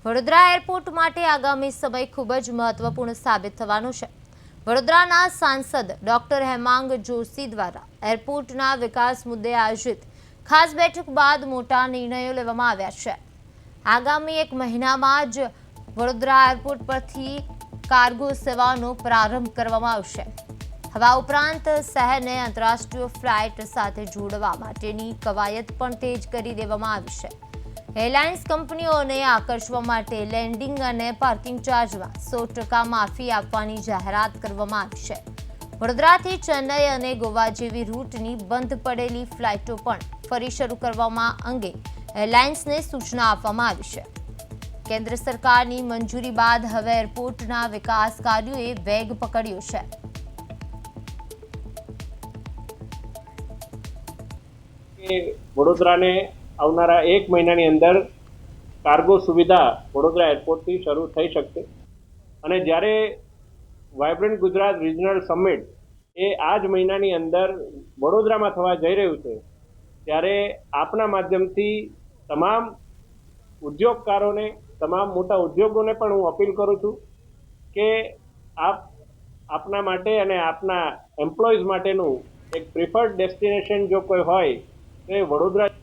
Vadodara airport માટે આગામી સમય ખૂબ જ મહત્વપૂર્ણ સાબિત થવાનો છે। વડોદરાના સાંસદ ડોક્ટર હેમાંગ જોશી દ્વારા એરપોર્ટના વિકાસ મુદ્દે આયોજિત ખાસ બેઠક બાદ મોટા નિર્ણયો લેવામાં આવ્યા છે। આગામી એક મહિનામાં જ વડોદરા એરપોર્ટ પરથી કાર્ગો સેવાનો પ્રારંભ કરવામાં આવશે। હવા ઉપરાંત શહેરને આંતરરાષ્ટ્રીય ફ્લાઇટ સાથે જોડવા માટેની કવાયત પણ તેજ કરી દેવામાં આવી છે। એરલાઇન્સ કંપનીઓને આકર્ષવા માટે લેન્ડિંગ અને પાર્કિંગ ચાર્જમાં 100% માફી આપવાની જાહેરાત કરવામાં આવી છે। વડોદરાથી ચેન્નઈ અને ગોવા જેવી રૂટની બંધ પડેલી ફ્લાઇટો પણ ફરી શરૂ કરવા અંગે એરલાઇન્સને સૂચના આપવામાં આવી છે। કેન્દ્ર સરકારની મંજૂરી બાદ હવે એરપોર્ટના વિકાસ કાર્યોએ વેગ પકડ્યો છે। વડોદરાને આવનારા એક મહિનાની અંદર કાર્ગો સુવિધા વડોદરા એરપોર્ટથી શરૂ થઈ શકશે અને જ્યારે વાઇબ્રન્ટ ગુજરાત રિજનલ સમિટ એ આ જ મહિનાની અંદર વડોદરામાં થવા જઈ રહ્યું છે ત્યારે આપના માધ્યમથી તમામ ઉદ્યોગકારોને તમામ મોટા ઉદ્યોગોને પણ હું અપીલ કરું છું કે આપના માટે અને આપના એમ્પ્લોઈઝ માટેનું એક પ્રિફર્ડ ડેસ્ટિનેશન જો કોઈ હોય તો એ વડોદરા